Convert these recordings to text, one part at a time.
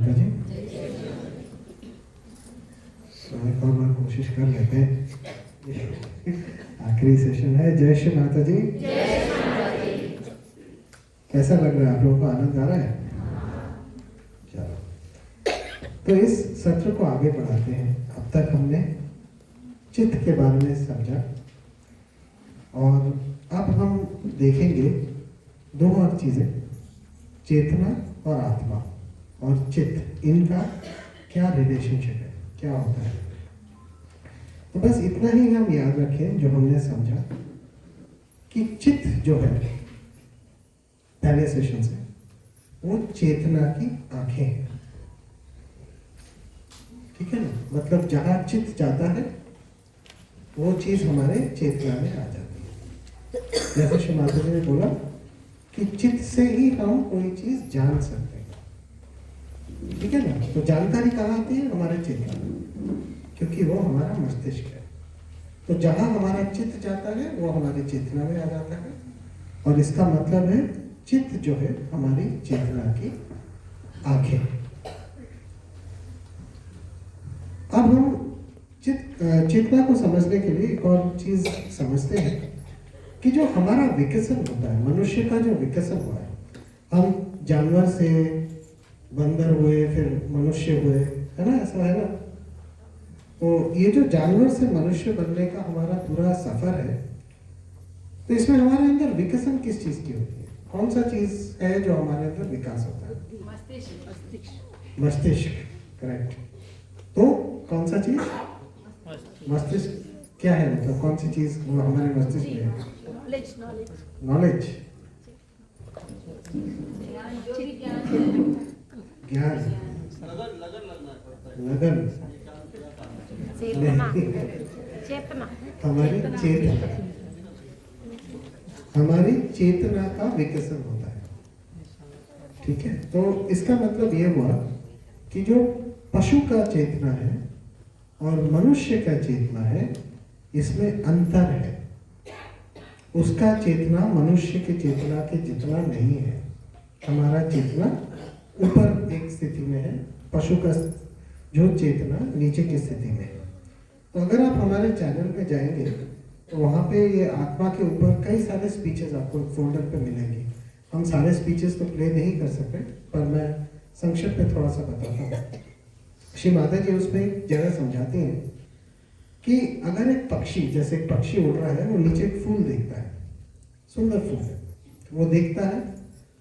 जी एक और बार कोशिश कर लेते हैं। आखिरी सेशन है। जय श्री माता जी। कैसा लग रहा है आप लोगों को? आनंद आ रहा है? चलो, तो इस सत्र को आगे बढ़ाते हैं। अब तक हमने चित्त के बारे में समझा और अब हम देखेंगे दो और चीजें, चेतना और आत्मा और चित्त, इनका क्या रिलेशनशिप है, क्या होता है। तो बस इतना ही हम याद रखें जो हमने समझा कि चित्त जो है पहले सेशन से, वो चेतना की आंखें हैं। ठीक है ना? मतलब जहां चित्त जाता है वो चीज हमारे चेतना में आ जाती है। जैसे श्री माता जी ने बोला कि चित्त से ही हम कोई चीज जान सकते हैं। ठीक है ना? तो जानकारी कहाँ आती है? हमारे चेतना में, क्योंकि वो हमारा मस्तिष्क है। तो जहां हमारा चित्त जाता है वो हमारी चेतना में आ जाता है, और इसका मतलब है चित्त जो है हमारी चेतना की आंखें। अब हम चेतना को समझने के लिए एक और चीज समझते हैं कि जो हमारा विकसन होता है, मनुष्य का जो विकसन हुआ है, हम जानवर से बंदर हुए, फिर मनुष्य हुए, है ना? ऐसा है ना? तो ये जो जानवर से मनुष्य बनने का हमारा पूरा सफर है, तो इसमें हमारे अंदर विकसन किस चीज की होती है? कौन सा चीज है जो हमारे अंदर विकास होता है? मस्तिष्क। करेक्ट। तो कौन सा चीज? मस्तिष्क। क्या है मतलब कौन सी चीज वो हमारे मस्तिष्क में है? नॉलेज, ज्ञान, लगन, हमारी चेतना का विकसन होता है। ठीक है? तो इसका मतलब ये हुआ कि जो पशु का चेतना है और मनुष्य का चेतना है, इसमें अंतर है। उसका चेतना मनुष्य के चेतना के जितना नहीं है। हमारा चेतना ऊपर एक स्थिति में है, पशु का जो चेतना नीचे की स्थिति में है। तो अगर आप हमारे चैनल पे जाएंगे तो वहाँ पे ये आत्मा के ऊपर कई सारे स्पीचेस आपको फोल्डर पे मिलेंगे। हम सारे स्पीचेस तो प्ले नहीं कर सकते, पर मैं संक्षिप्त में थोड़ा सा बताता हूँ। श्री माता जी उसमें एक जगह समझाती हैं कि अगर एक पक्षी, जैसे एक पक्षी उड़ रहा है, वो नीचे एक फूल देखता है, सुंदर फूल है, वो देखता है,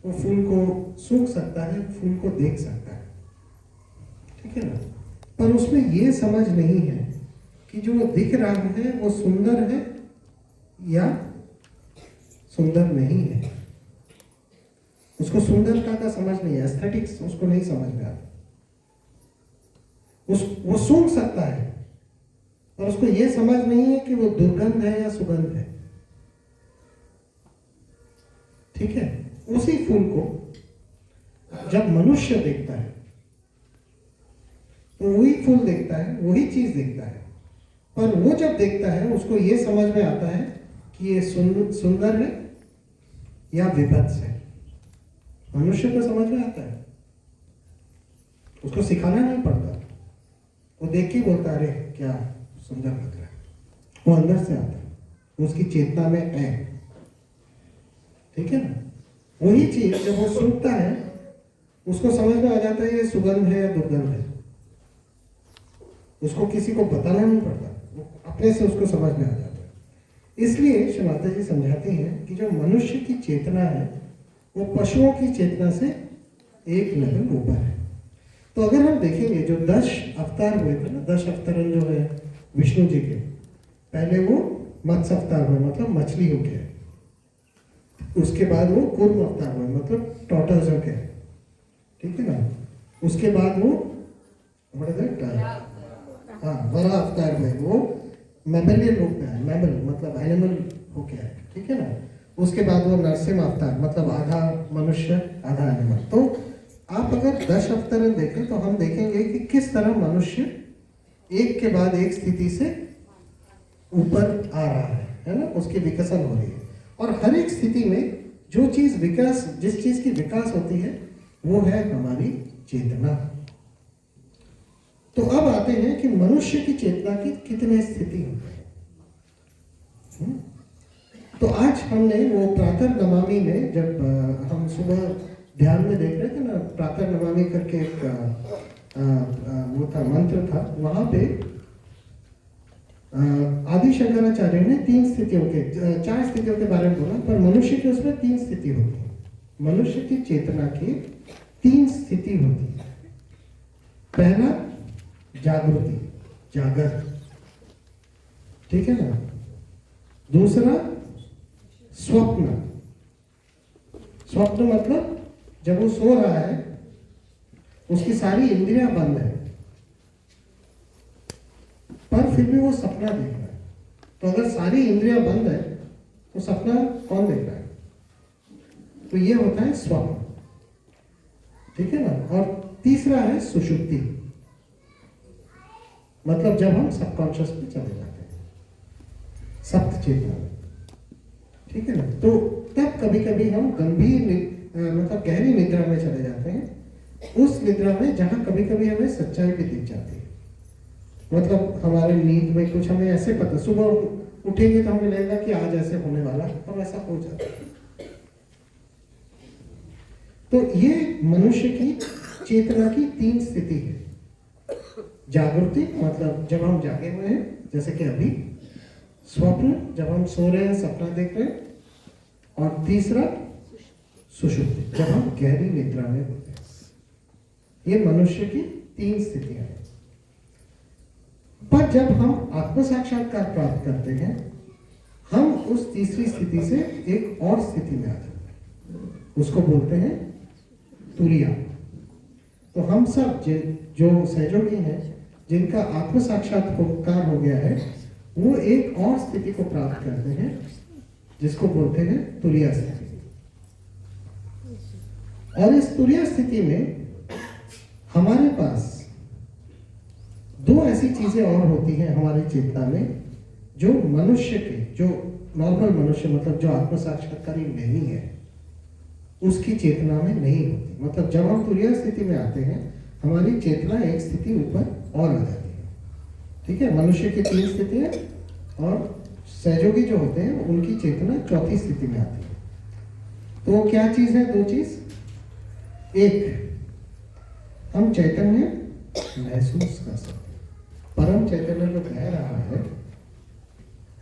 वो फूल को सूंघ सकता है, फूल को देख सकता है। ठीक है ना? पर उसमें ये समझ नहीं है कि जो दिख रहा है वो सुंदर है या सुंदर नहीं है। उसको सुंदरता का समझ नहीं है, एस्थेटिक्स उसको नहीं समझ में आता। वो सूंघ सकता है और उसको ये समझ नहीं है कि वो दुर्गंध है या सुगंध है। ठीक है? उसी फूल को जब मनुष्य देखता है तो वही फूल देखता है, वही चीज देखता है, पर वो जब देखता है उसको ये समझ में आता है कि ये सुंदर है या विभत्स है। मनुष्य को समझ में आता है, उसको सिखाना नहीं पड़ता, वो देख के बोलता है अरे क्या सुंदर लग रहा है। वो अंदर से आता है, उसकी चेतना में है। ठीक है ना? वही चीज जब वो सूंघता है उसको समझ में आ जाता है ये सुगंध है या दुर्गंध है। उसको किसी को बताना नहीं पड़ता, वो अपने से उसको समझ में आ जाता है। इसलिए श्री माता जी समझाती हैं कि जो मनुष्य की चेतना है वो पशुओं की चेतना से एक लेवल ऊपर है। तो अगर हम देखेंगे जो 10 अवतार हुए थे ना, 10 अवतरण जो है विष्णु जी के, पहले वो मत्स्य अवतार हुए, मतलब मछली हो गया। उसके बाद वो कूर्म अवतार हुए, मतलब टॉर्टोइज हो गया। ठीक है ना? उसके बाद वो वरा अवतार में वो मैमलियन रूप में है, मैमल मतलब एनिमल हो गया है। ठीक है ना? उसके बाद वो नरसिंह अवतार, मतलब आधा मनुष्य आधा एनिमल। तो आप अगर 10 अवतरण देखें तो हम देखेंगे कि किस तरह मनुष्य एक के बाद एक स्थिति से ऊपर आ रहा है ना? उसकी विकसन हो रही है, और हर एक स्थिति में जो चीज विकास, जिस चीज की विकास होती है वो है हमारी चेतना। तो अब आते हैं कि मनुष्य की चेतना की कितने स्थिति होते हैं। तो आज हमने वो प्रातः नमामि में जब हम सुबह ध्यान में देख रहे थे ना, प्रातः नमामि करके एक वो था, मंत्र था, वहां पे आदि शंकराचार्य ने 3 स्थितियों के 4 स्थितियों के बारे में बोला, पर मनुष्य के उसमें 3 स्थिति होती है। मनुष्य की चेतना की 3 स्थिति होती है। पहला जागृति, जागर, ठीक है ना। दूसरा स्वप्न, स्वप्न मतलब जब वो सो रहा है, उसकी सारी इंद्रियां बंद है, पर फिर भी वो सपना देख रहा है। तो अगर सारी इंद्रियां बंद है तो सपना कौन देख रहा है? तो ये होता है स्वप्न, ठीक है ना। और तीसरा है सुषुप्ति, मतलब जब हम सबकॉन्शियस में चले जाते हैं, सप्त चेतना में, ठीक है ना। तो तब कभी कभी हम गंभीर मतलब गहरी निद्रा में चले जाते हैं, उस निद्रा में जहां कभी कभी हमें सच्चाई भी दिख जाती है। मतलब हमारे नींद में कुछ हमें ऐसे पता, सुबह उठेंगे तो हमें लगेगा कि आज ऐसे होने वाला, और ऐसा हो जाता है। तो ये मनुष्य की चेतना की 3 स्थिति है। जागृति मतलब जब हम जागे हुए हैं, जैसे कि अभी। स्वप्न जब हम सो रहे हैं, सपना देख रहे हैं। और तीसरा सुषुप्ति, जब हम गहरी निद्रा में होते हैं। ये मनुष्य की 3 स्थितियां हैं। पर जब हम आत्म साक्षात्कार प्राप्त करते हैं, हम उस तीसरी स्थिति से एक और स्थिति में आ जाते हैं, उसको बोलते हैं तुरिया। तो हम सब जो सहयोगी हैं, जिनका आत्म साक्षात्कार हो गया है, वो एक और स्थिति को प्राप्त करते हैं, जिसको बोलते हैं तुरिया स्थिति। और इस तुरिया स्थिति में हमारे पास 2 ऐसी चीजें और होती हैं हमारी चेतना में, जो मनुष्य के, जो नॉर्मल मनुष्य मतलब जो आत्म साक्षात्कारी नहीं है, उसकी चेतना में नहीं होती। मतलब जब हम तुरिया स्थिति में आते हैं, हमारी चेतना एक स्थिति ऊपर और आ जाती है, ठीक है। मनुष्य की 3 स्थितियां, और सहयोगी जो होते हैं उनकी चेतना 4थी स्थिति में आती है। तो वो क्या चीज है? 2 चीज। एक, हम चैतन्य महसूस कर सकते हैं, परम चैतन्य जो कह रहा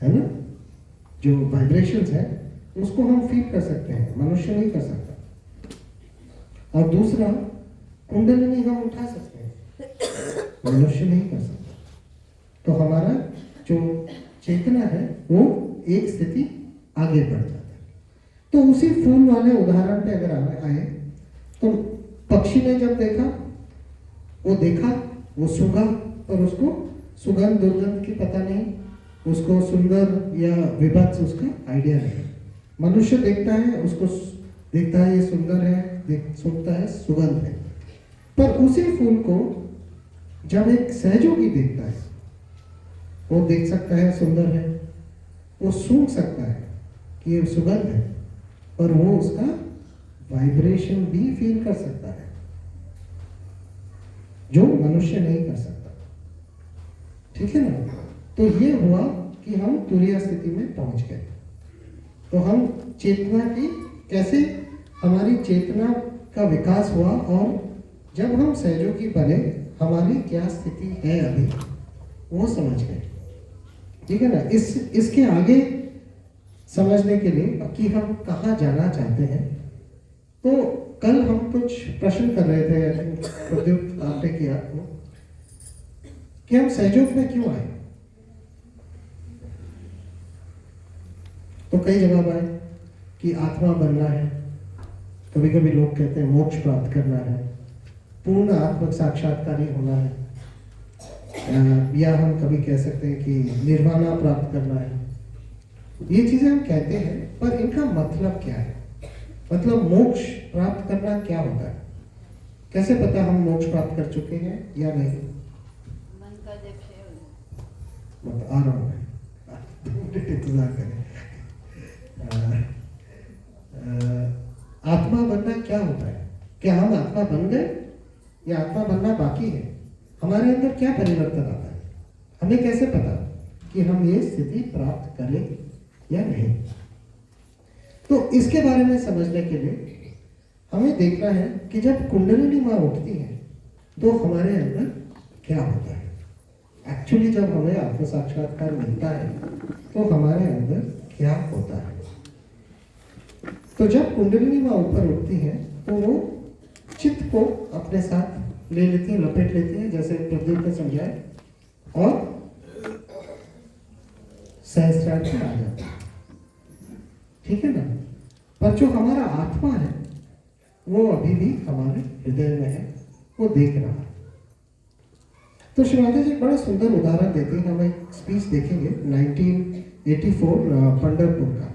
है ना, जो वाइब्रेशंस है, उसको हम फील कर सकते हैं, मनुष्य नहीं कर सकता। और दूसरा, कुंडलिनी हम उठा सकते हैं, मनुष्य नहीं कर सकता। तो हमारा जो चेतना है वो एक स्थिति आगे बढ़ जाता है। तो उसी फूल वाले उदाहरण पे अगर आए, तो पक्षी ने जब देखा, वो सूंघा, पर उसको सुगंध दुर्गंध की पता नहीं, उसको सुंदर या विभत्स उसका आइडिया नहीं। मनुष्य देखता है, उसको देखता है ये सुंदर है, सुनता है सुगंध है। पर उसी फूल को जब एक सहयोगी देखता है, वो देख सकता है सुंदर है, वो सूंघ सकता है कि ये सुगंध है, पर वो उसका वाइब्रेशन भी फील कर सकता है, जो मनुष्य नहीं कर सकता, ठीक है ना। तो ये हुआ कि हम तुरिया स्थिति में पहुंच गए। तो हम चेतना की कैसे, हमारी चेतना का विकास हुआ, और जब हम सहयोगी बने, हमारी क्या स्थिति है अभी, वो समझ गए, ठीक है ना। इसके आगे समझने के लिए कि हम कहाँ जाना चाहते हैं, तो कल हम कुछ प्रश्न कर रहे थे, प्रद्युत आपने किया कि हम सहयोग में क्यों आए। तो कई जवाब आए कि आत्मा बनना है, कभी कभी लोग कहते हैं मोक्ष प्राप्त करना है, पूर्ण आत्म साक्षात्कारी होना है, या हम कभी कह सकते हैं कि निर्वाणा प्राप्त करना है। ये चीजें हम कहते हैं, पर इनका मतलब क्या है? मतलब मोक्ष प्राप्त करना क्या होता है? कैसे पता हम मोक्ष प्राप्त कर चुके हैं या नहीं? मन का जब आ रहा हूँ, इंतजार करें। आत्मा बनना क्या होता है? क्या हम आत्मा बन गए या आत्मा बनना बाकी है? हमारे अंदर क्या परिवर्तन आता है, हमें कैसे पता कि हम ये स्थिति प्राप्त करें या नहीं। तो इसके बारे में समझने के लिए हमें देखना है कि जब कुंडलिनी माँ उठती है तो हमारे अंदर क्या होता है। एक्चुअली जब हमें आत्म साक्षात्कार मिलता है तो हमारे अंदर क्या होता है। तो जब कुंडलिनी माँ ऊपर उठती है तो वो चित्त को अपने साथ ले लेती है, लपेट लेती है, जैसे प्रदीप ने समझाया, और सहस्त्रार पे आ जाती है। ठीक है ना। पर जो हमारा आत्मा है वो अभी भी हमारे हृदय में है, वो देख रहा है। तो श्री माता जी एक बड़ा सुंदर उदाहरण देते हैं। हम एक स्पीच देखेंगे 1984 पंढरपुर का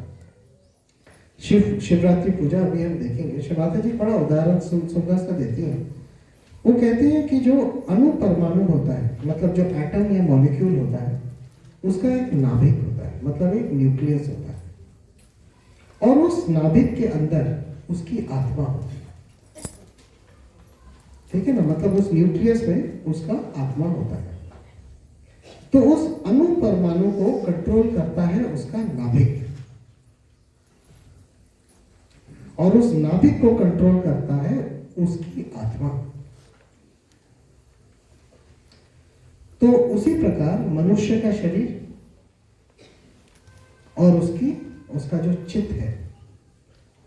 शिवरात्रि पूजा, अभी हम देखेंगे। श्री माता जी बड़ा उदाहरण सुंदर सा देती हैं। वो कहते हैं कि जो अणु परमाणु होता है, मतलब जो एटम या मॉलिक्यूल होता है, उसका एक नाभिक होता है, मतलब एक न्यूक्लियस होता है, और उस नाभिक के अंदर उसकी आत्मा होती है। ठीक है ना, मतलब उस न्यूक्लियस में उसका आत्मा होता है। तो उस अणु परमाणु को कंट्रोल करता है उसका नाभिक, और उस नाभिक को कंट्रोल करता है उसकी आत्मा। तो उसी प्रकार मनुष्य का शरीर और उसका जो चित्त है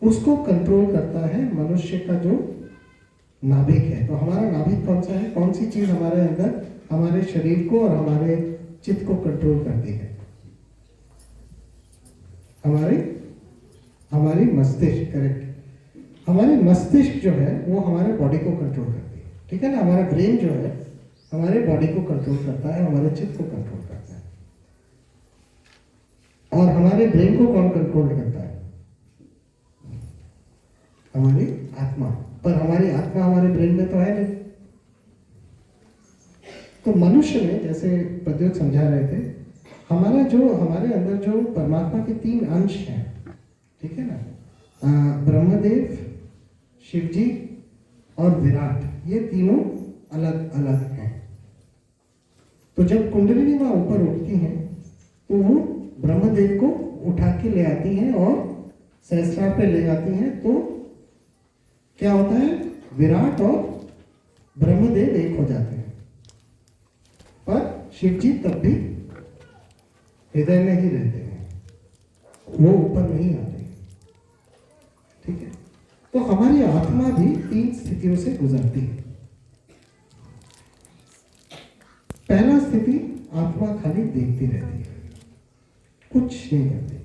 उसको कंट्रोल करता है मनुष्य का जो नाभिक है। तो हमारा नाभिक कौन सा है, कौन सी चीज हमारे अंदर हमारे शरीर को और हमारे चित्त को कंट्रोल करती है? हमारी मस्तिष्क। करेक्ट। हमारी मस्तिष्क जो है वो हमारे बॉडी को कंट्रोल करती है। ठीक है ना। हमारा ब्रेन जो है हमारे बॉडी को कंट्रोल करता है, हमारे चित्त को कंट्रोल करता है। और हमारे ब्रेन को कौन कंट्रोल करता है? हमारी आत्मा। पर हमारी आत्मा हमारे ब्रेन में तो है नहीं। तो मनुष्य में, जैसे प्रद्योत समझा रहे थे, हमारे अंदर जो परमात्मा के 3 अंश हैं, ठीक है ना, ब्रह्मदेव, शिवजी और विराट, ये तीनों अलग अलग हैं। तो जब कुंडलिनी माँ ऊपर उठती हैं तो वो ब्रह्मदेव को उठा के ले आती हैं और सहस्त्रार पे ले जाती हैं। तो क्या होता है, विराट और ब्रह्मदेव एक हो जाते हैं। पर शिवजी तब भी हृदय में ही रहते हैं, वो ऊपर नहीं आते। ठीक है। तो हमारी आत्मा भी 3 स्थितियों से गुजरती है। पहला स्थिति, आत्मा खाली देखती रहती है, कुछ नहीं करती।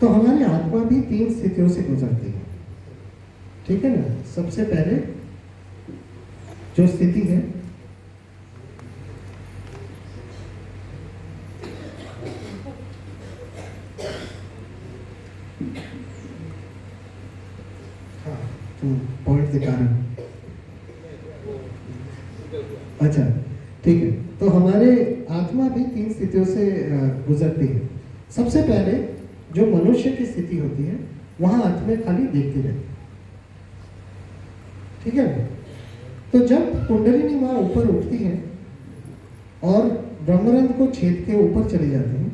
तो हमारी आत्मा भी 3 स्थितियों से गुजरती है। ठीक है ना। सबसे पहले जो स्थिति है, पॉइंट दिखा रहे। अच्छा, ठीक है। तो हमारे आत्मा भी 3 स्थितियों से गुजरती है। सबसे पहले जो मनुष्य की स्थिति होती है, वहां आत्मा खाली देखती रहती है। ठीक है। तो जब कुंडलिनी माँ ऊपर उठती है और ब्रह्मरंध्र को छेद के ऊपर चली जाती है,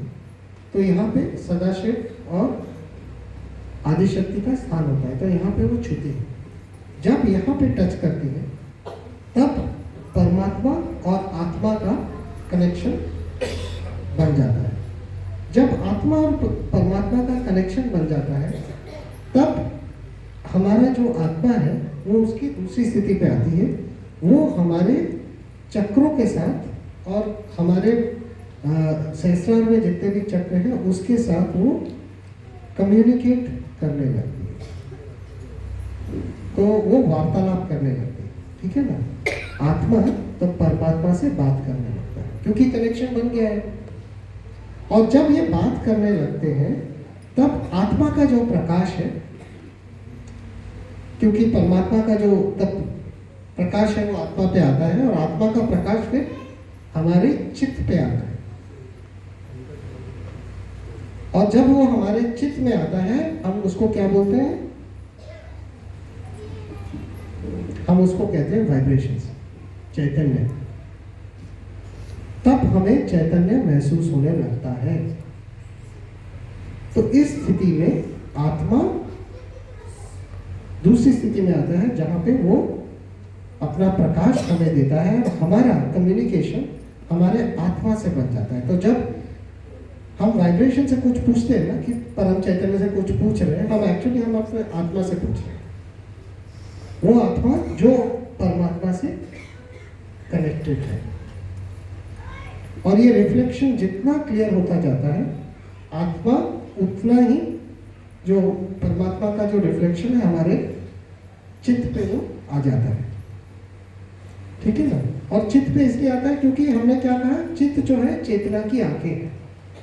तो यहाँ पे सदाशिव और आदिशक्ति का स्थान होता है। तो यहाँ पे वो छूती है। जब यहाँ पे टच करती है तब परमात्मा और आत्मा का कनेक्शन बन जाता है। जब आत्मा और परमात्मा का कनेक्शन बन जाता है तब हमारा जो आत्मा है वो उसकी दूसरी स्थिति पे आती है। वो हमारे चक्रों के साथ और हमारे सहस्त्रार में जितने भी चक्र हैं उसके साथ वो कम्युनिकेट करने लगती है, तो वो वार्तालाप करने लगती है, ठीक है ना। आत्मा तो परमात्मा से बात करने लगता है क्योंकि कनेक्शन बन गया है। और जब ये बात करने लगते हैं तब आत्मा का जो प्रकाश है, क्योंकि परमात्मा का जो तत्व प्रकाश है वो आत्मा पे आता है और आत्मा का प्रकाश फिर हमारे चित्त पे आता है। और जब वो हमारे चित्त में आता है हम उसको क्या बोलते हैं? हम उसको कहते हैं वाइब्रेशंस, चैतन्य। तब हमें चैतन्य महसूस होने लगता है। तो इस स्थिति में आत्मा दूसरी स्थिति में आता है जहां पे वो अपना प्रकाश हमें देता है और हमारा कम्युनिकेशन हमारे आत्मा से बन जाता है। तो जब हम वाइब्रेशन से कुछ पूछते हैं ना कि परम चैतन्य से कुछ पूछ रहे हैं, हम एक्चुअली हम अपने आत्मा से पूछ रहे हैं। वो आत्मा जो परमात्मा से कनेक्टेड है। और ये रिफ्लेक्शन जितना क्लियर होता जाता है, आत्मा उतना ही जो परमात्मा का जो रिफ्लेक्शन है हमारे चित्त पे वो आ जाता है, ठीक है ना। और चित्त पे इसलिए आता है क्योंकि हमने क्या कहा, चित्त जो है चेतना की आंखें हैं।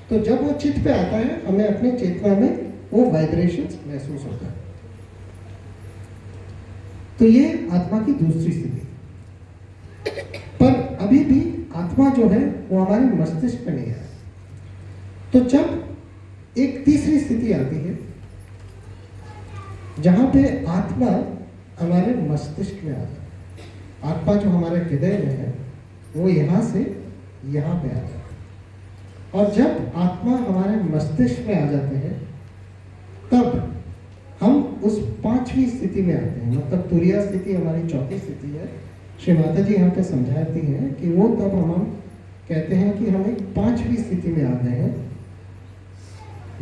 तो जब वो चित्त पे आता है हमें अपने चेतना में वो वाइब्रेशंस महसूस होता है। तो ये आत्मा की दूसरी स्थिति। पर अभी भी आत्मा जो है वो हमारे मस्तिष्क में नहीं है। तो जब एक तीसरी स्थिति आती है जहां पे आत्मा हमारे मस्तिष्क में आ जाती है। आत्मा जो हमारे हृदय में है वो यहां से यहां पे आ जाती है। और जब आत्मा हमारे मस्तिष्क में आ जाते हैं तब हम उस पांचवी स्थिति में आते हैं। मतलब तुरिया स्थिति हमारी चौथी स्थिति है। श्री माता जी यहाँ पे समझाती हैं कि वो तब हम कहते हैं कि हम एक पांचवी स्थिति में आ गए हैं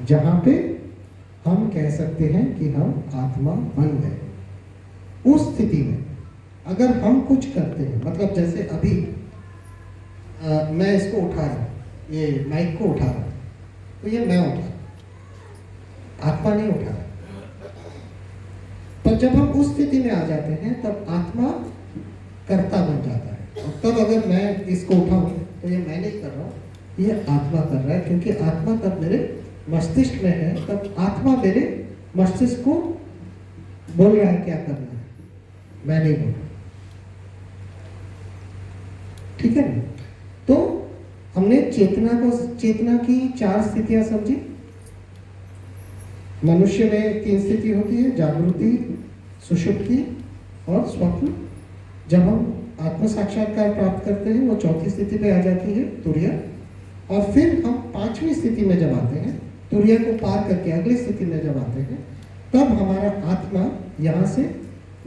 जहां पे हम कह सकते हैं कि हम आत्मा बन गए। उस स्थिति में अगर हम कुछ करते हैं, मतलब जैसे अभी मैं इसको उठा रहा हूँ, ये माइक को उठा रहा हूँ, तो ये मैं उठा रहा, आत्मा नहीं उठा रहा। पर जब हम उस स्थिति में आ जाते हैं तब आत्मा कर्ता बन जाता है। और तब अगर मैं इसको उठाऊं तो ये मैं नहीं कर रहा हूँ, ये आत्मा कर रहा है। क्योंकि आत्मा तब मेरे मस्तिष्क में है, तब आत्मा मेरे मस्तिष्क को बोल रहा है क्या करना है, मैं नहीं बोल रहा, ठीक है ना। तो हमने चेतना की चार स्थितियां समझी। मनुष्य में 3 स्थिति होती है, जागृति, सुषुप्ति और स्वप्न। जब हम आत्म साक्षात्कार प्राप्त करते हैं वो चौथी स्थिति पे आ जाती है, तुरिया। और फिर हम 5वीं स्थिति में जब आते हैं, तुरिया को पार करके अगली स्थिति में जब आते हैं, तब हमारा आत्मा यहाँ से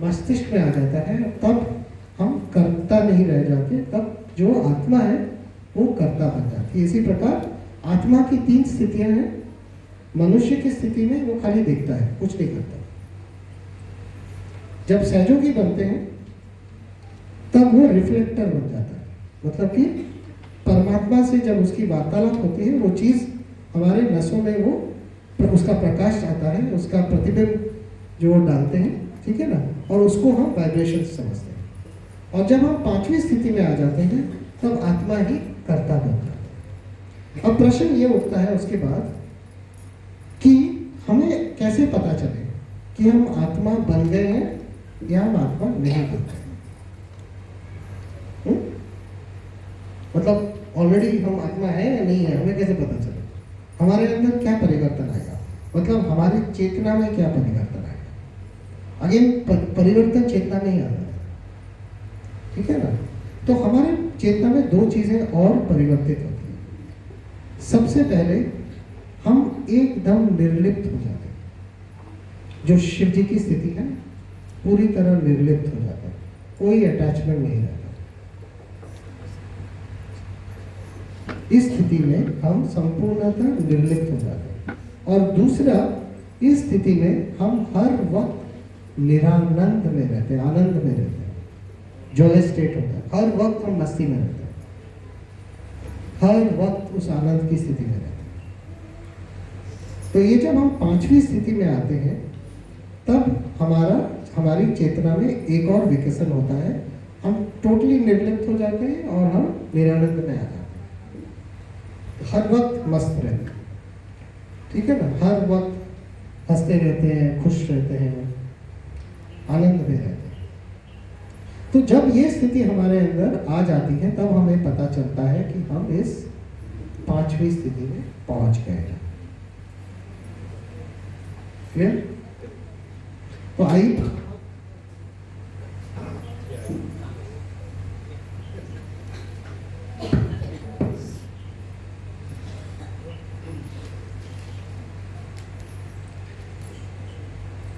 मस्तिष्क में आ जाता है। तब हम कर्ता नहीं रह जाते, तब जो आत्मा है वो कर्ता बन जाती है। इसी प्रकार आत्मा की 3 स्थितियां हैं। मनुष्य की स्थिति में वो खाली देखता है, कुछ नहीं करता। जब सहयोगी बनते हैं तब वो रिफ्लेक्टर बन जाता है। मतलब कि परमात्मा से जब उसकी वार्तालाप होती है, वो चीज हमारे नसों में वो उसका प्रकाश आता है, उसका प्रतिबिंब जो वो डालते हैं, ठीक है ना। और उसको हम वाइब्रेशन समझते हैं। और जब हम 5वीं स्थिति में आ जाते हैं तब आत्मा ही कर्ता बन जाता है। अब प्रश्न ये उठता है उसके बाद कि हमें कैसे पता चले कि हम आत्मा बन गए हैं या हम आत्मा नहीं बन गए। मतलब ऑलरेडी हम आत्मा है या नहीं है, हमें कैसे पता चले? हमारे अंदर क्या परिवर्तन आएगा, मतलब हमारी चेतना में क्या परिवर्तन आएगा। अगेन परिवर्तन चेतना में ही आता है, ठीक है ना। तो हमारे चेतना में 2 चीजें और परिवर्तित होती हैं। सबसे पहले हम एकदम निर्लिप्त हो जाते हैं। जो शिव जी की स्थिति है पूरी तरह निर्लिप्त हो जाता है, कोई अटैचमेंट नहीं रहता। इस स्थिति में हम संपूर्णतः निर्लिप्त हो जाते हैं। और दूसरा, इस स्थिति में हम हर वक्त निरानंद में रहते हैं, आनंद में रहते हैं, जॉय स्टेट होता है। हर वक्त हम मस्ती में रहते हैं, हर वक्त उस आनंद की स्थिति में रहते हैं। तो ये जब हम पांचवी स्थिति में आते हैं तब हमारी चेतना में एक और विकसन होता है। हम टोटली निर्लिप्त हो जाते हैं और हम निरानंद में आ जाते हैं। हर वक्त मस्त रहते हैं, ठीक है ना, हर वक्त हंसते रहते हैं, खुश रहते हैं, आनंद में रहते हैं। तो जब ये स्थिति हमारे अंदर आ जाती है तब हमें पता चलता है कि हम इस पांचवी स्थिति में पहुंच गए हैं। क्लियर? तो आइए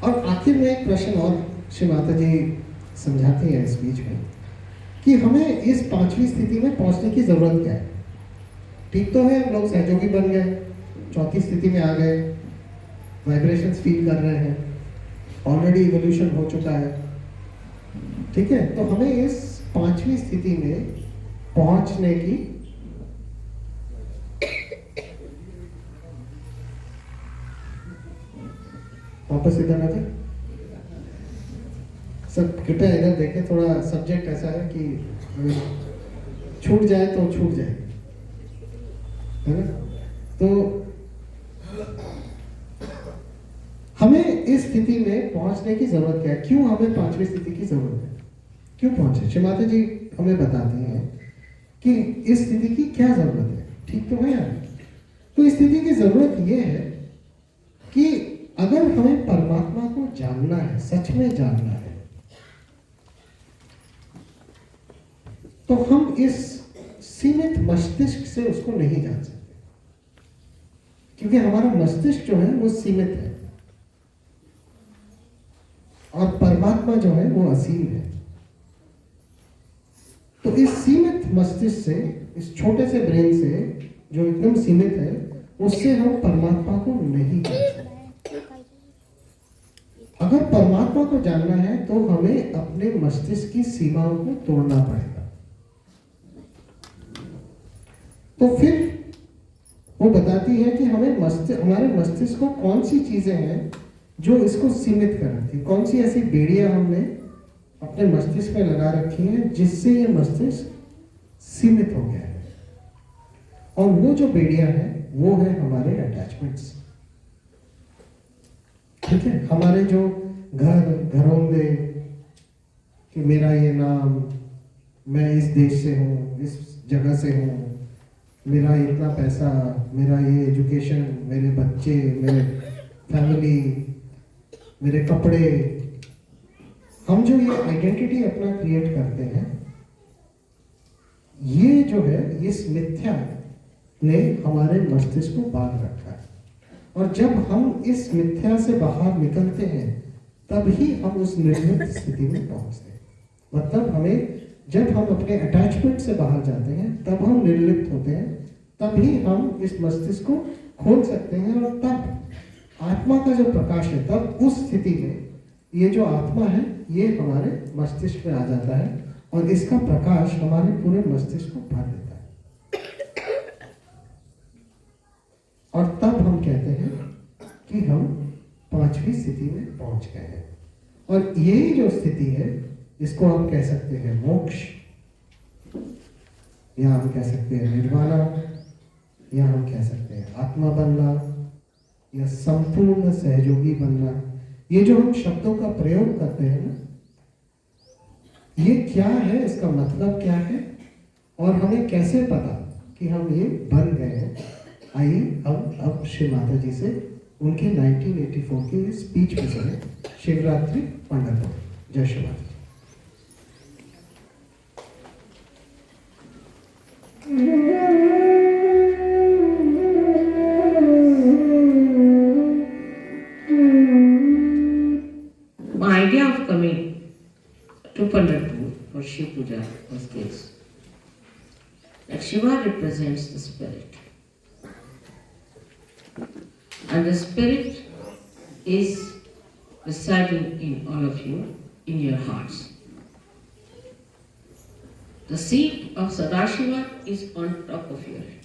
और आखिर में एक प्रश्न और श्री माता जी समझाती है इस बीच में कि हमें इस पांचवी स्थिति में पहुंचने की जरूरत क्या है। ठीक तो है, हम लोग सहयोगी बन गए, चौथी स्थिति में आ गए, वाइब्रेशंस फील कर रहे हैं, ऑलरेडी इवोल्यूशन हो चुका है, ठीक है। तो हमें इस पांचवी स्थिति में पहुंचने की वापस इधर आ जाए, सब कृपया इधर देखें। थोड़ा सब्जेक्ट ऐसा है कि अगर छूट जाए तो छूट जाए, है ना। तो हमें इस स्थिति में पहुंचने की जरूरत क्या है, क्यों हमें पांचवी स्थिति की जरूरत है, क्यों पहुंचे। श्री माता जी हमें बताती हैं कि इस स्थिति की क्या जरूरत है। ठीक तो है यार। तो इस स्थिति की जरूरत यह है कि अगर हमें परमात्मा को जानना है, सच में जानना है, तो हम इस सीमित मस्तिष्क से उसको नहीं जान सकते, क्योंकि हमारा मस्तिष्क जो है वो सीमित है और परमात्मा जो है वो असीम है। तो इस सीमित मस्तिष्क से, इस छोटे से ब्रेन से जो एकदम सीमित है, उससे हम परमात्मा को नहीं जान सकते। अगर परमात्मा को जानना है तो हमें अपने मस्तिष्क की सीमाओं को तोड़ना पड़ेगा। तो फिर वो बताती है कि हमारे मस्तिष्क को कौन सी चीजें हैं जो इसको सीमित कर रही थी, कौन सी ऐसी बेड़ियां हमने अपने मस्तिष्क में लगा रखी हैं जिससे ये मस्तिष्क सीमित हो गया है। और वो जो बेड़ियां हैं वो है हमारे अटैचमेंट्स, ठीक है। हमारे जो घरोंदे कि मेरा ये नाम, मैं इस देश से हूँ, इस जगह से हूँ, मेरा इतना पैसा, मेरा ये एजुकेशन, मेरे बच्चे, मेरे फैमिली, मेरे कपड़े, हम जो ये आइडेंटिटी अपना क्रिएट करते हैं, ये जो है इस मिथ्या ने हमारे मस्तिष्क को बांध रखा है। और जब हम इस मिथ्या से बाहर निकलते हैं तभी हम उस निर्लिप्त स्थिति में पहुंचते हैं। मतलब जब हम अपने अटैचमेंट से बाहर जाते हैं तब हम निर्लिप्त होते हैं, तभी हम इस मस्तिष्क को खोल सकते हैं। और तब आत्मा का जो प्रकाश है, तब उस स्थिति में ये जो आत्मा है ये हमारे मस्तिष्क में आ जाता है और इसका प्रकाश हमारे पूरे मस्तिष्क को भर देता है। और तब हम कहते हैं कि हम पांचवी स्थिति में पहुंच गए हैं। और यही जो स्थिति है इसको हम कह सकते हैं मोक्ष, या हम कह सकते हैं निर्वाणा, या हम कह सकते हैं आत्मा बनना, या संपूर्ण सहयोगी बनना। ये जो हम शब्दों का प्रयोग करते हैं ना, ये क्या है, इसका मतलब क्या है और हमें कैसे पता कि हम ये बन गए हैं। आइए हम अब श्री माता जी से उनके 1984 की स्पीच में सुने, शिवरात्रि पंडरपुर। जय Shri Mata. My idea of coming to Pandharpur for Shiv Puja was this: that Shiva represents the spirit, and the spirit is residing in all of you, in your hearts. The seat of Sadashiva is on top of your head.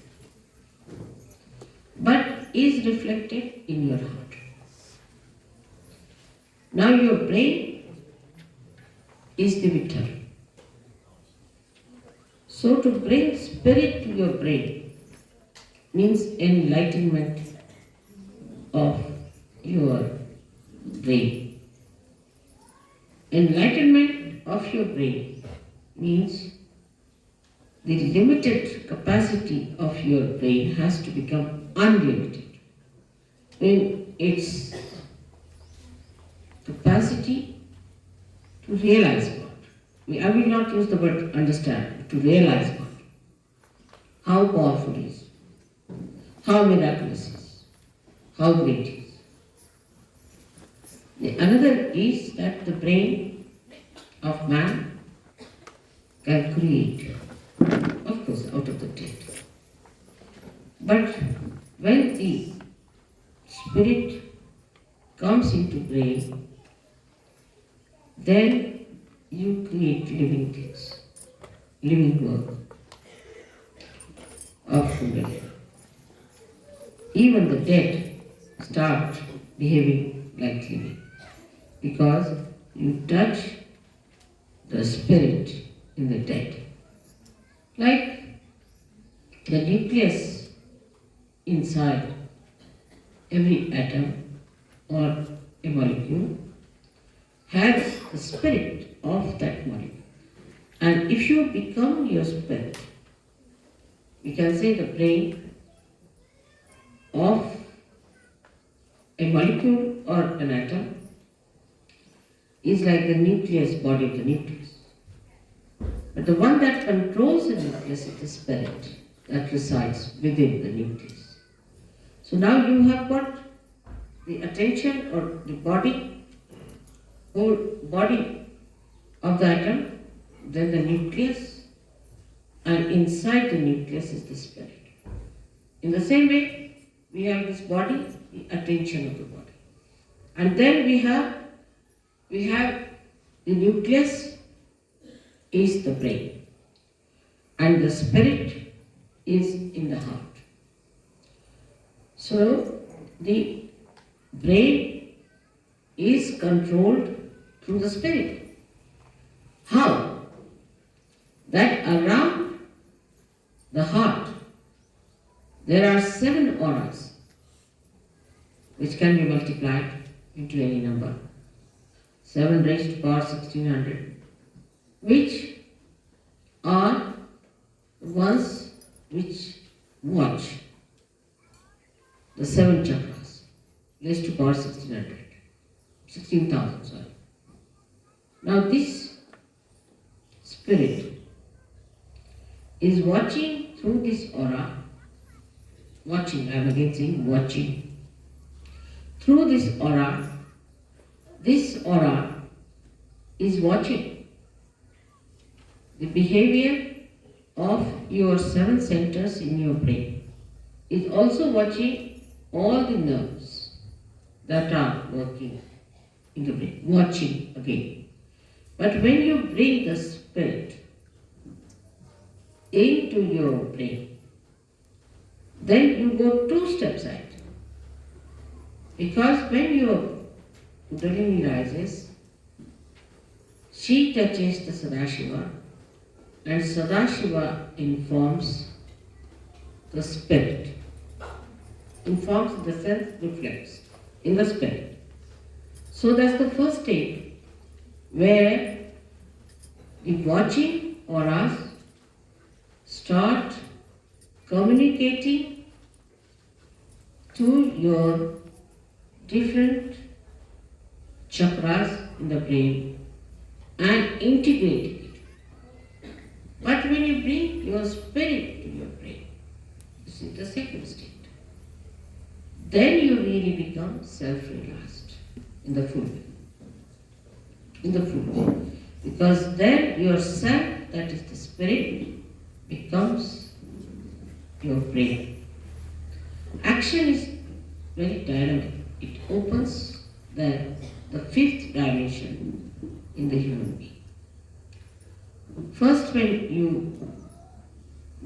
but is reflected in your heart. Now your brain is the victor. So to bring spirit to your brain means enlightenment of your brain. Enlightenment of your brain means the limited capacity of your brain has to become unlimited in its capacity to realize God. I will not use the word understand, to realize God. How powerful He is, how miraculous He is, how great He is. The another is that the brain of man can create, of course, out of the dead. But when the spirit comes into brain, then you create living things, living work of humanity. Even the dead start behaving like living because you touch the spirit in the dead. Like the nucleus inside every atom or a molecule has the spirit of that molecule. And if you become your spirit, we can say the brain of a molecule or an atom is like the nucleus, body of the nucleus. But the one that controls the nucleus is the spirit that resides within the nucleus. So now you have got the attention or the body, whole body of the atom, then the nucleus, and inside the nucleus is the spirit. In the same way, we have this body, the attention of the body. And then we have the nucleus is the brain. And the spirit is in the heart. So the brain is controlled through the spirit. How? That around the heart there are 7 auras which can be multiplied into any number. 7 raised to power 1600, which are ones which watch the 7 chakras, raised to power 1600, 16,000, sorry. Now this spirit is watching through this aura, watching, I am again saying watching, through this aura is watching the behavior of your 7 centers in your brain. Is also watching all the nerves that are working in the brain, watching again. But when you bring the spirit into your brain, then you go 2 steps ahead. Because when your Kundalini rises, she touches the Sadashiva, and Sadashiva informs the spirit. Informs in the sense reflects in the spirit. So that's the first stage where the watching auras start communicating to your different chakras in the brain and integrating it. But when you bring your spirit to your brain, this is the second state, then you really become self-realized in the full way. In the full way. Because then yourself, that is the spirit, becomes your brain. Action is very dynamic. It opens the 5th dimension in the human being. First, when you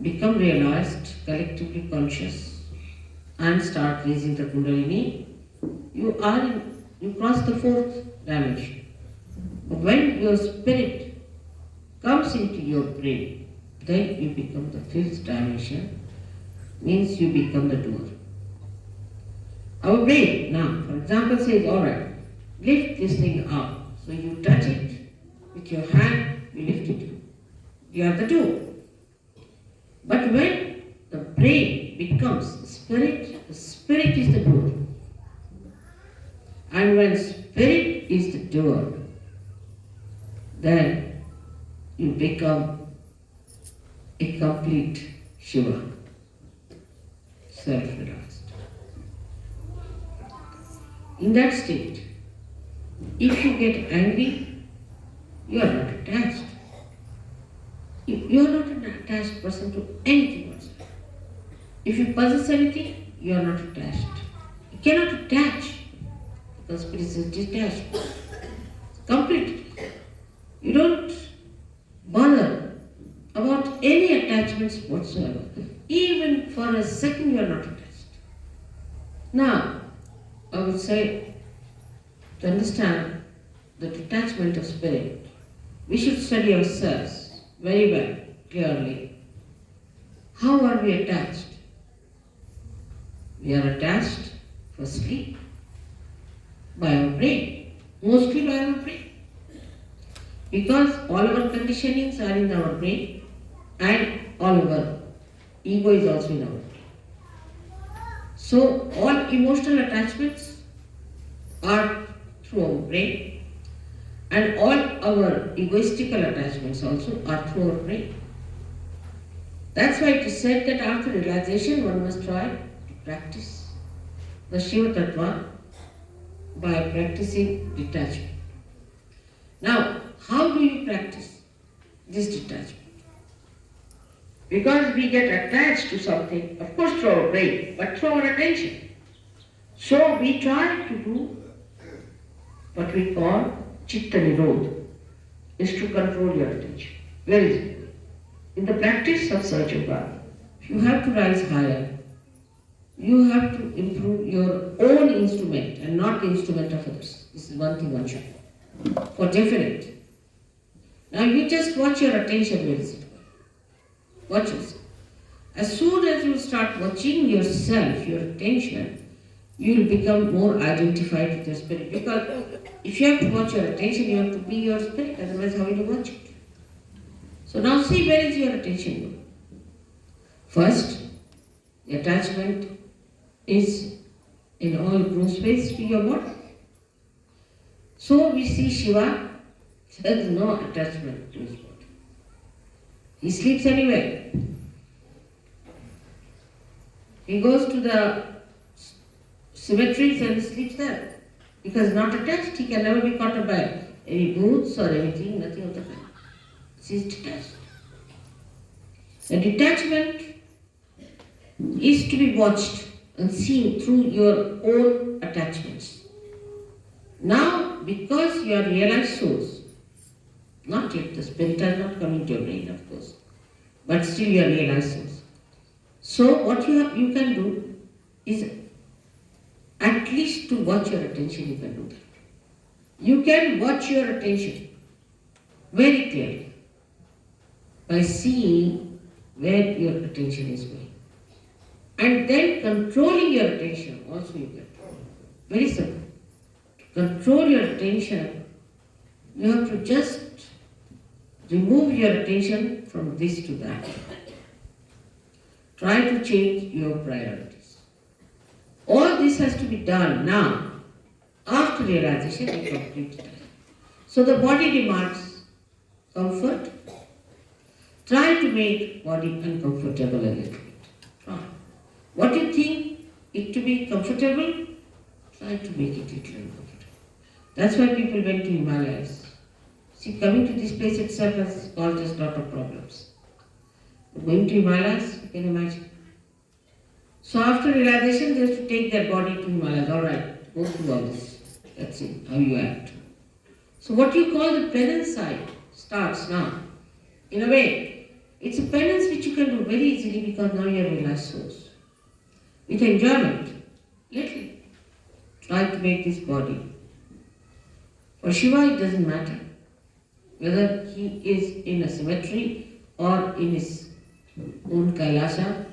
become realized, collectively conscious, and start raising the Kundalini, you cross the fourth dimension. But when your spirit comes into your brain, then you become the fifth dimension, means you become the doer. Our brain now, for example, says, alright, lift this thing up. So you touch it with your hand, you lift it. You are the doer. But when the brain becomes the spirit is the doer. And when spirit is the doer, then you become a complete Shiva, self-realized. In that state, if you get angry, you are not attached. You are not an attached person to anything whatsoever. If you possess anything, you are not attached. You cannot attach because spirit is detached. Completely. You don't bother about any attachments whatsoever. Even for a second, you are not attached. Now, I would say, to understand the detachment of spirit, we should study ourselves very well, clearly. How are we attached? We are attached, firstly, by our brain, mostly by our brain. Because all our conditionings are in our brain and all our ego is also in our brain. So all emotional attachments are through our brain and all our egoistical attachments also are through our brain. That's why it is said that after realization one must try to practice the Shiva Tattva by practicing detachment. Now, how do you practice this detachment? Because we get attached to something, of course through our brain, but through our attention. So we try to do what we call Chitta Nirodha, is to control your attention. Where is it? In the practice of Sahaja Yoga, you have to rise higher. You have to improve your own instrument and not the instrument of others. This is one thing one should know. For definite. Now you just watch your attention, where is it? Watch yourself. As soon as you start watching yourself, your attention, you will become more identified with your spirit. Because if you have to watch your attention, you have to be your spirit, otherwise how will you watch it? So now see where is your attention going. First, the attachment is in all gross ways to your body. So we see Shiva, there is no attachment to his body. He sleeps anywhere. He goes to the cemeteries and sleeps there. Because not attached, he can never be caught up by any boots or anything, nothing of the kind. He is detached. The detachment is to be watched and seen through your own attachments. Now, because you are realized souls, not yet, the spirit has not come into your brain, of course, but still you are realized souls. So what you can do is at least to watch your attention, you can do that. You can watch your attention very clearly by seeing where your attention is going. And then controlling your attention also you can do. Very simple. To control your attention, you have to just remove your attention from this to that. Try to change your priorities. All this has to be done now, after realization and complete time. So the body demands comfort. Try to make body uncomfortable a little bit. Try. What you think it to be comfortable, try to make it little uncomfortable. That's why people went to Himalayas. See, coming to this place itself has caused us a lot of problems. But going to Himalayas, you can imagine. So after realization, they have to take their body to Himalayas. Alright, go through all this. That's it, how you act. So what you call the penance side starts now. In a way, it's a penance which you can do very easily because now you are realized souls. with enjoyment. Little. Try to make this body. For Shiva, it doesn't matter whether he is in a cemetery or in his own Kailasa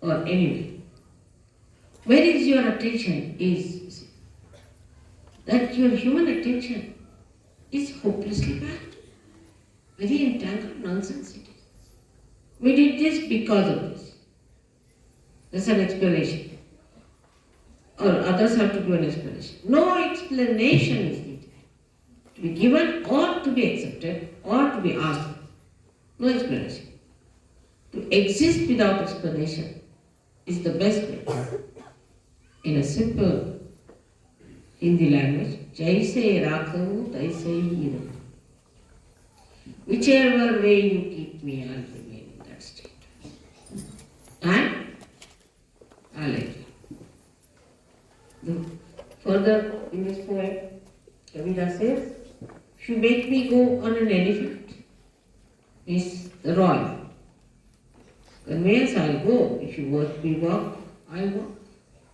or anywhere. Where is your attention is that your human attention is hopelessly bad. Very entangled nonsense it is. We did this because of this. That's an explanation. Or others have to do an explanation. No explanation is needed. To be given or to be accepted or to be asked. No explanation. To exist without explanation is the best way. In a simple Hindi language, Jaise Rakhavu, Taise Hira. Whichever way you keep me, I'll remain in that state. And I'll let you. Further in this poem, Kavita says, if you make me go on an elephant, means the royal conveyance, I'll go. If you want me walk, I'll walk.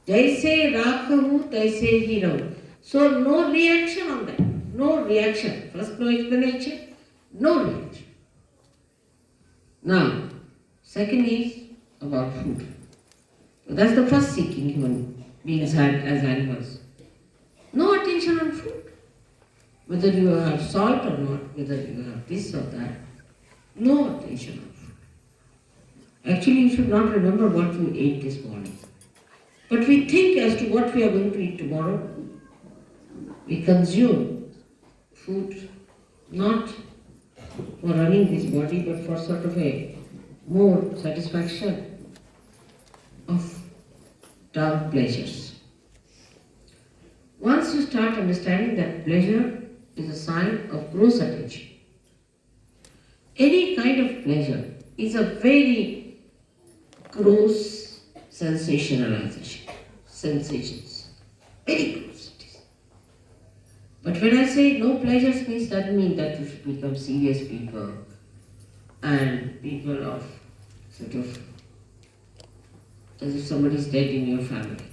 Jaise Rakhavu, Taise Hiravu. So no reaction on that. No reaction. First no explanation, no reaction. Now, second is about food. So that's the first seeking human beings had as animals. No attention on food. Whether you have salt or not, whether you have this or that. No attention on food. Actually, you should not remember what you ate this morning. But we think as to what we are going to eat tomorrow. We consume food not for running this body, but for sort of a more satisfaction of tongue pleasures. Once you start understanding that pleasure is a sign of gross attention, any kind of pleasure is a very gross sensationalization, sensations, very gross it is. But when I say no pleasures means doesn't mean that you should become serious people and people of sort of as if somebody is dead in your family.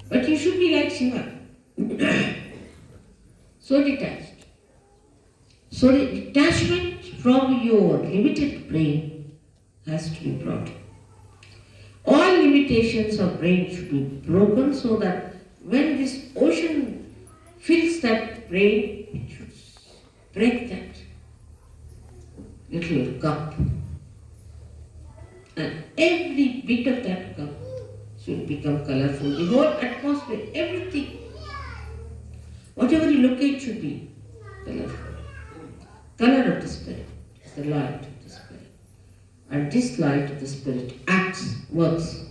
But you should be like Shiva. So detached. So the detachment from your limited brain has to be brought. All limitations of brain should be broken so that when this ocean fills that brain, it should break that little cup. And every bit of that cup should become colorful. The whole atmosphere, everything, whatever you locate should be colorful. Color of the spirit is the light of the spirit. And this light of the spirit acts, works,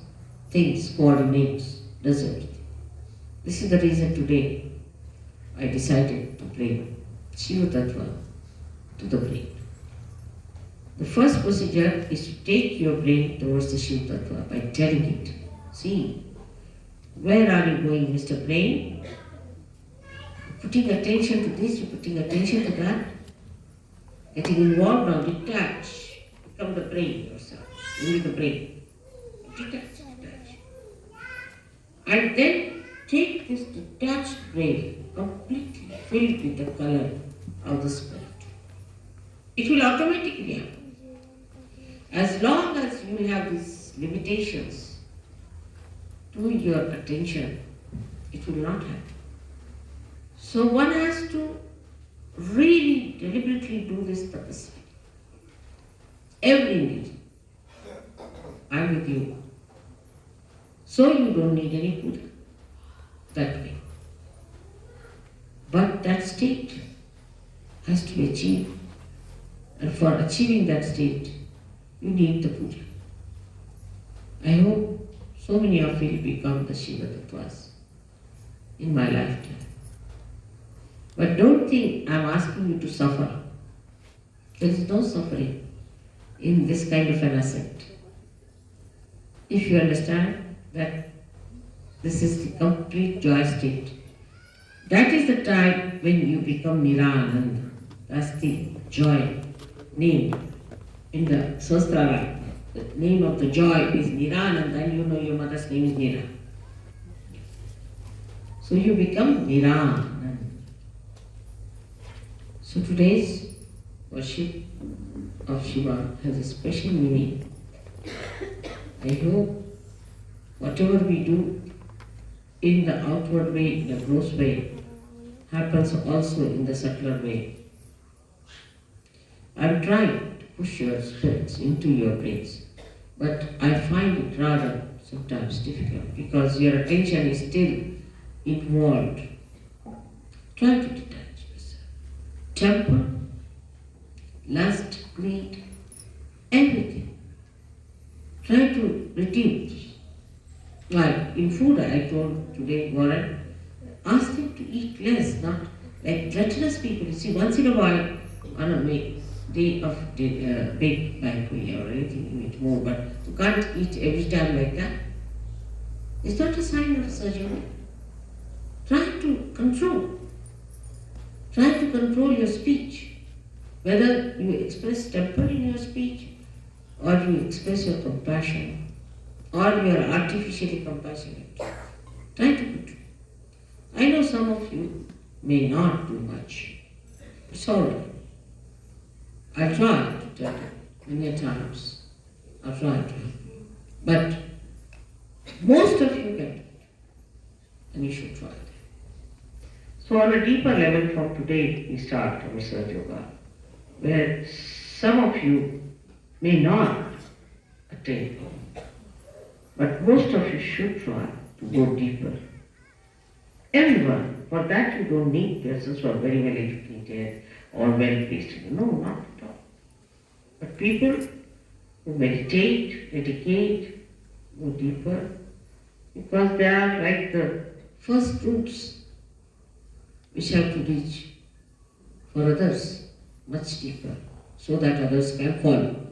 thinks, coordinates, does everything. This is the reason today I decided to bring Shiva Tattva to the brain. The first procedure is to take your brain towards the Shiva Tattva by telling it, see, where are you going, Mr. Brain? Putting attention to this, you're putting attention to that, getting involved now, detach, become the brain yourself, only the brain. Detach. And then take this detached brain, completely filled with the color of the spirit. It will automatically happen. As long as you have these limitations to your attention, it will not happen. So one has to really deliberately do this tapasya. Every minute. I'm with you. So you don't need any Buddha that way. But that state has to be achieved. And for achieving that state, you need the puja. I hope so many of you become the Shiva Tattvas in my lifetime. But don't think I'm asking you to suffer. There is no suffering in this kind of an ascent. If you understand that this is the complete joy state, that is the time when you become Nirananda. That's the joy named in the Sahasrara, the name of the joy is Niran, and then you know your mother's name is Nira. So you become Niran. So today's worship of Shiva has a special meaning. I hope whatever we do in the outward way, in the gross way, happens also in the subtler way. I'm trying to push your spirits into your brains, but I find it rather sometimes difficult because your attention is still involved. Try to detach yourself. Temper, lust, greed, everything. Try to reduce. Like in food, I told today Warren, ask them to eat less, not like gluttonous people. You see, once in a while, I don't make day of big banquet or anything, you eat more, but you can't eat every time like that. It's not a sign of surgery. Try to control. Try to control your speech. Whether you express temper in your speech, or you express your compassion, or you are artificially compassionate. Try to control. I know some of you may not do much. It's all right. I try to tell you many times. I try to help you. But most of you can do it. And you should try it. So on a deeper level from today we start our Research Yoga, where some of you may not attain, but most of you should try to go deeper. Everyone, for that you don't need persons who are very well educated or well placed. No, not at all. But people who meditate, dedicate, go deeper, because they are like the first fruits which have to reach for others much deeper, so that others can follow.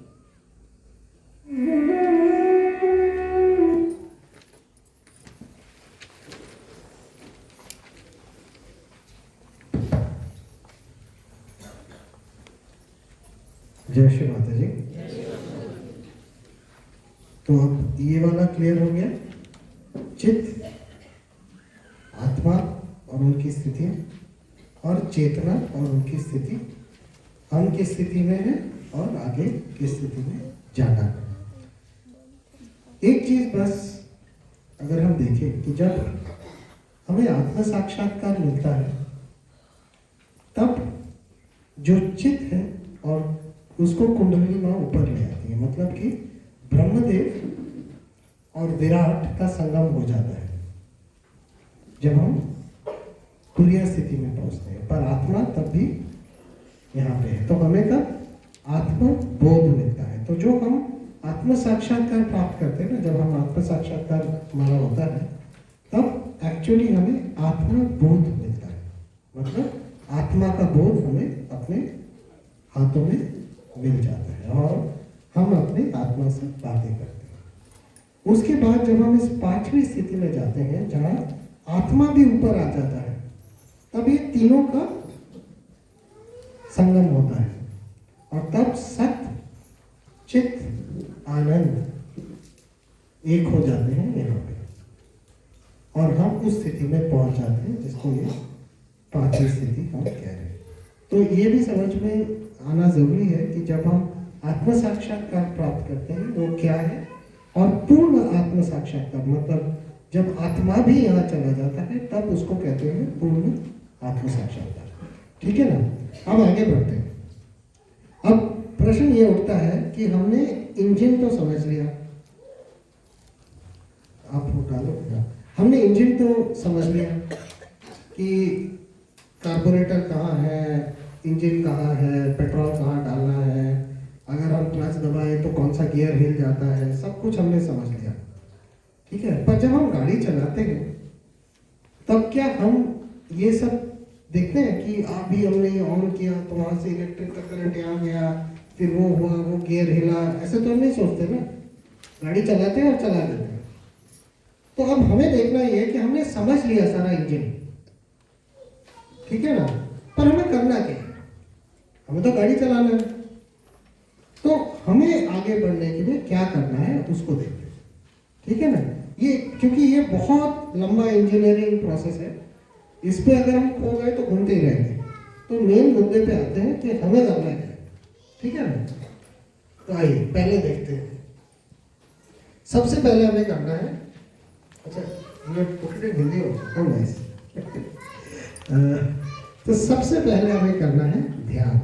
जय श्री माता जी। तो अब ये वाला clear हो गया। चित्त, आत्मा और उनकी स्थिति, और चेतना और उनकी स्थिति, हम किस स्थिति में हैं और आगे किस स्थिति में जाना है। एक चीज बस अगर हम देखें कि जब हमें आत्म साक्षात्कार मिलता है, तब जो चित्त है और उसको कुंडली माँ ऊपर ले आती है, मतलब कि ब्रह्मदेव और विराट का संगम हो जाता है जब हम तुरीय स्थिति में पहुंचते हैं। पर आत्मा तब भी यहाँ पे है, तो हमें तब आत्म बोध मिलता है। तो जो हम आत्म साक्षात्कार प्राप्त करते हैं ना, जब हम आत्म साक्षात्कार हमारा होता है, तब एक्चुअली हमें आत्म बोध मिलता है, मतलब आत्मा का बोध हमें अपने हाथों में मिल जाता है और हम अपने आत्मा से बातें करते हैं। उसके बाद जब हम इस पांचवी स्थिति में जाते हैं जहाँ आत्मा भी ऊपर आ जाता है, तब ये तीनों का संगम होता है और तब सत्य, चित्त, आनंद एक हो जाते हैं यहाँ पे और हम उस स्थिति में पहुंच जाते हैं जिसको ये पांचवी स्थिति हम कह रहे हैं। तो ये भी समझ में आना जरूरी है कि जब हम आत्म साक्षात्कार प्राप्त करते हैं वो क्या है, और पूर्ण आत्म साक्षात्कार मतलब जब आत्मा भी यहाँ चला जाता है तब उसको कहते हैं पूर्ण आत्म साक्षात्कार। ठीक है ना। अब आगे बढ़ते हैं। अब प्रश्न ये उठता है कि हमने इंजन तो समझ लिया, आप उठा लो ना, हमने इंजन तो समझ लिया कि कार्बोरेटर कहाँ है, इंजन कहाँ है, पेट्रोल कहाँ डालना है, अगर हम क्लच दबाएं तो कौन सा गियर हिल जाता है, सब कुछ हमने समझ लिया। ठीक है। पर जब हम गाड़ी चलाते हैं तब क्या हम ये सब देखते हैं कि अभी हमने ऑन किया तो वहां से इलेक्ट्रिक का करंट यहाँ गया, फिर वो हुआ, वो गियर हिला, ऐसे तो हम नहीं सोचते ना, गाड़ी चलाते हैं और चला देते हैं। तो अब हमें देखना ये है कि हमने समझ लिया सारा इंजन, ठीक है ना, पर हमें करना क्या है? हमें तो गाड़ी चलाना है। तो हमें आगे बढ़ने के लिए क्या करना है उसको देखते हैं, ठीक है ना। ये क्योंकि ये बहुत लंबा इंजीनियरिंग प्रोसेस है, इस पे अगर हम खो गए तो घूमते ही रहेंगे। तो मेन मुद्दे पे आते हैं कि हमें करना है, ठीक है ना। तो आइए पहले देखते हैं। सबसे पहले हमें करना है, अच्छा ये पकड़े हिंदी हो नाइस। तो सबसे पहले हमें करना है ध्यान।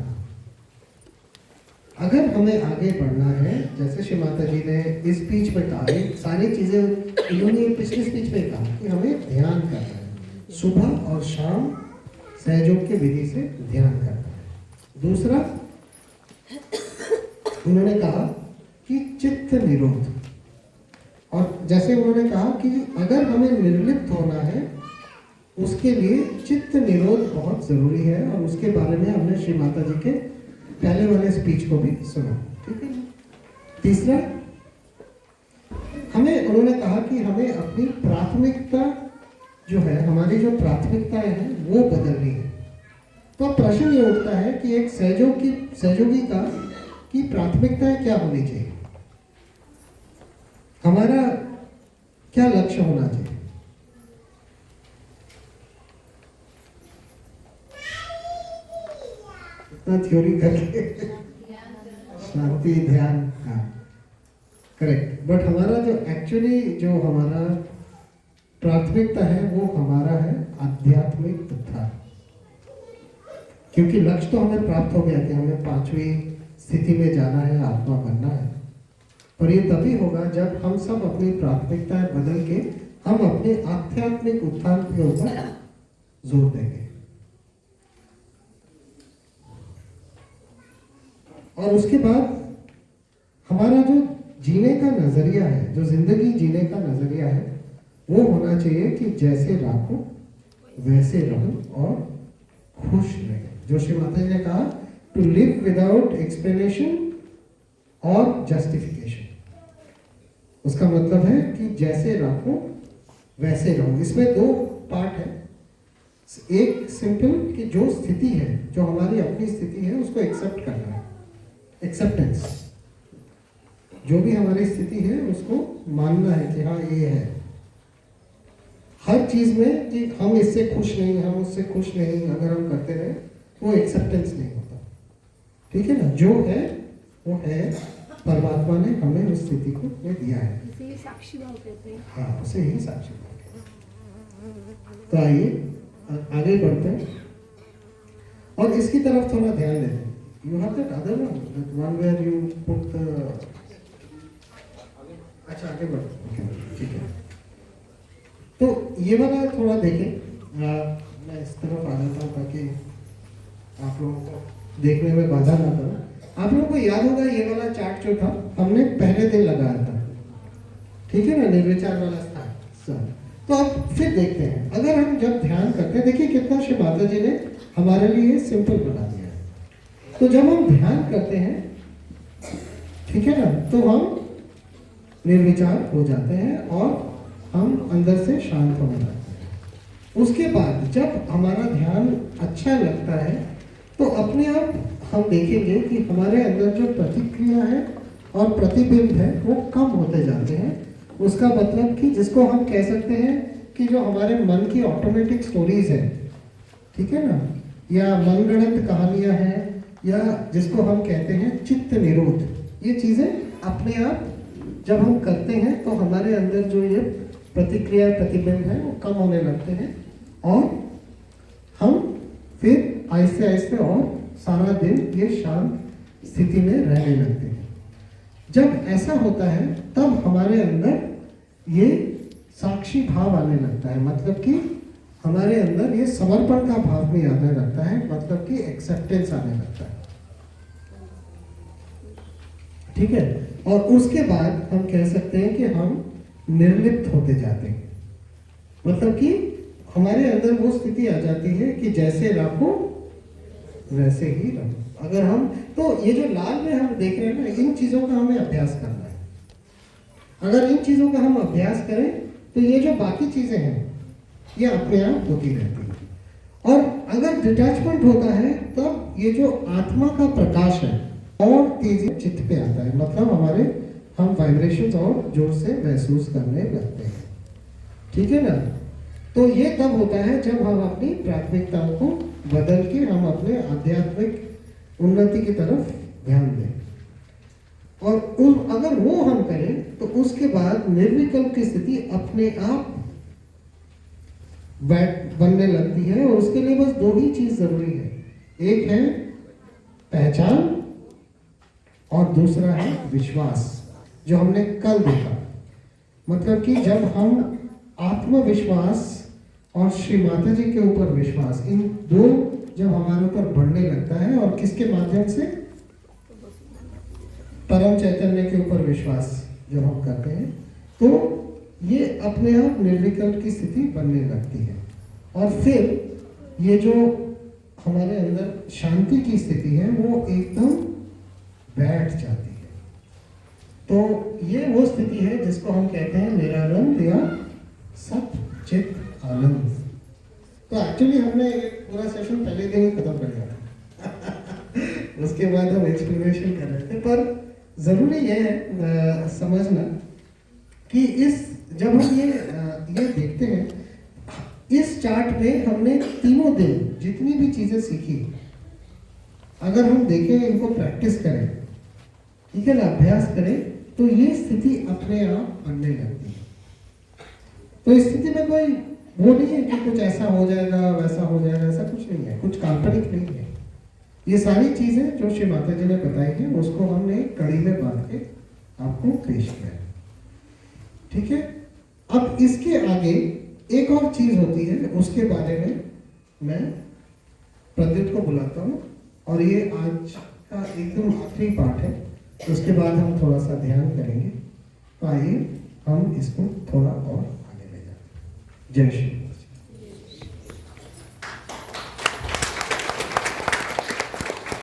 अगर हमें आगे बढ़ना है, जैसे श्री माता जी ने इस स्पीच में कहा, ये सारी चीजें इन्होंने पिछली स्पीच में कहा कि हमें ध्यान करना है, सुबह और शाम सहयोग की विधि से ध्यान करना है। दूसरा उन्होंने कहा कि चित्त निरोध, और जैसे उन्होंने कहा कि अगर हमें निर्लिप्त होना है उसके लिए चित्त निरोध बहुत जरूरी है, और उसके बारे में हमने श्री माता जी के पहले वाले स्पीच को भी सुना, ठीक है। तीसरा हमें उन्होंने कहा कि हमें अपनी प्राथमिकता जो है, हमारी जो प्राथमिकताएं हैं वो बदलनी है। तो प्रश्न ये उठता है कि एक सहयोगी की प्राथमिकताएं क्या होनी चाहिए, हमारा क्या लक्ष्य होना चाहिए। इतना थ्योरी करके शांति ध्यान, हाँ करेक्ट, बट हमारा जो एक्चुअली जो हमारा प्राथमिकता है वो हमारा है आध्यात्मिक उत्थान। क्योंकि लक्ष्य तो हमें प्राप्त हो गया कि हमें 5वीं स्थिति में जाना है, आत्मा बनना है, पर ये तभी होगा जब हम सब अपनी प्राथमिकताएं बदल के हम अपने आध्यात्मिक उत्थान के ऊपर जोर देंगे। और उसके बाद हमारा जो जीने का नजरिया है, जो जिंदगी जीने का नजरिया है, वो होना चाहिए कि जैसे राखो वैसे रहो और खुश रहे। जो श्री माता जी ने कहा, टू लिव विदाउट एक्सप्लेनेशन और जस्टिफिकेशन, उसका मतलब है कि जैसे राखो वैसे रहो। इसमें 2 पार्ट है। एक सिंपल कि जो स्थिति है, जो हमारी अपनी स्थिति है, उसको एक्सेप्ट करना है, एक्सेप्टेंस। जो भी हमारी स्थिति है उसको मानना है कि हाँ ये है। हर चीज में कि हम इससे खुश नहीं, हम उससे खुश नहीं, अगर हम करते रहे वो एक्सेप्टेंस नहीं होता, ठीक है ना। जो है वो है, परमात्मा ने हमें उस स्थिति को दिया है, इसे साक्षी भाव कहते हैं। हाँ उसे ही साक्षी भाव कहते हैं। तो आइए आगे बढ़ते हैं और इसकी तरफ थोड़ा ध्यान देते हैं। You have that other one, that one where you put the, अच्छा आगे बढ़ो, ठीक है। तो ये वाला थोड़ा देखें, मैं इस तरफ आ जाता हूँ ताकि आप लोगों को देखने में बाधा ना करो। आप लोगों को याद होगा ये वाला चार्ट जो था हमने पहले दिन लगाया था, ठीक है ना, निर्विचार वाला स्थान। तो अब फिर देखते हैं, अगर हम जब ध्यान करते हैं, देखिए कितना श्री माता जी ने हमारे लिए सिंपल बना दिया है। तो जब हम ध्यान करते हैं, ठीक है ना, तो हम निर्विचार हो जाते हैं और हम अंदर से शांत होने लगते हैं। उसके बाद जब हमारा ध्यान अच्छा लगता है तो अपने आप हम देखेंगे कि हमारे अंदर जो प्रतिक्रिया है और प्रतिबिंब है वो कम होते जाते हैं। उसका मतलब कि जिसको हम कह सकते हैं कि जो हमारे मन की ऑटोमेटिक स्टोरीज है, ठीक है ना, या मनगढ़ंत कहानियां हैं, या जिसको हम कहते हैं चित्त निरोध, ये चीजें अपने आप जब हम करते हैं तो हमारे अंदर जो ये प्रतिक्रिया प्रतिबिंब है वो कम होने लगते हैं और हम फिर आहिस्ते आहिस्ते और सारा दिन ये शांत स्थिति में रहने लगते हैं। जब ऐसा होता है तब हमारे अंदर ये साक्षी भाव आने लगता है, मतलब कि हमारे अंदर ये समर्पण का भाव भी आने लगता है, मतलब कि एक्सेप्टेंस आने लगता है, ठीक है। और उसके बाद हम कह सकते हैं कि हम निर्लिप्त होते जाते हैं, मतलब कि हमारे अंदर वो स्थिति आ जाती है कि जैसे राखो वैसे ही रहो। अगर हम, तो ये जो लाल में हम देख रहे हैं ना, इन चीजों का हमें अभ्यास करना है। अगर इन चीजों का हम अभ्यास करें तो ये जो बाकी चीजें हैं ये अपने आप होती रहती है। और अगर डिटैचमेंट होता है तब ये जो आत्मा का प्रकाश है और तेजी चित्त पे आता है, मतलब हमारे हम वाइब्रेशंस और जोर से महसूस करने लगते हैं। ठीक है ना? तो ये तब होता है जब हम अपनी प्राथमिकताओं को बदल के हम अपने आध्यात्मिक उन्नति की तरफ ध्यान दें। और अगर वो हम करें तो उसके बाद निर्विकल्प की स्थिति अपने आप बनने लगती है। और उसके लिए बस दो ही चीज जरूरी है, एक है पहचान और दूसरा है विश्वास, जो हमने कल देखा। मतलब कि जब हम आत्मविश्वास और श्री माता जी के ऊपर विश्वास, इन दो जब हमारे ऊपर बढ़ने लगता है, और किसके माध्यम से, परम चैतन्य के ऊपर विश्वास जब हम करते हैं, तो ये अपने आप निर्विकल्प की स्थिति बनने लगती है। और फिर ये जो हमारे अंदर शांति की स्थिति है वो एकदम बैठ जाती है। तो ये वो स्थिति है जिसको हम कहते हैं निरानंद या सत चित आनंद। तो एक्चुअली हमने पूरा सेशन पहले दिन ही खत्म कर दिया उसके बाद हम एक्सप्लेनेशन कर रहे थे। पर जरूरी ये है समझना कि इस जब हम ये देखते हैं, इस चार्ट में हमने तीनों दिन जितनी भी चीजें सीखी, अगर हम देखें, इनको प्रैक्टिस करें, ठीक है ना, अभ्यास करें, तो ये स्थिति अपने आप बनने लगती है। तो इस स्थिति में कोई वो नहीं है कि कुछ ऐसा हो जाएगा वैसा हो जाएगा, ऐसा कुछ नहीं है, कुछ काल्पनिक नहीं है। ये सारी चीजें जो श्री माता जी ने बताई हैं उसको हमने कड़ी में बांध के आपको पेश किया है। ठीक है? अब इसके आगे एक और चीज होती है, उसके बारे में मैं प्रद्युत को बुलाता हूँ, और ये आज का एकदम आखिरी पार्ट है। उसके बाद हम थोड़ा सा ध्यान करेंगे। तो आइए हम इसको थोड़ा और आगे ले जाते हैं। जय श्री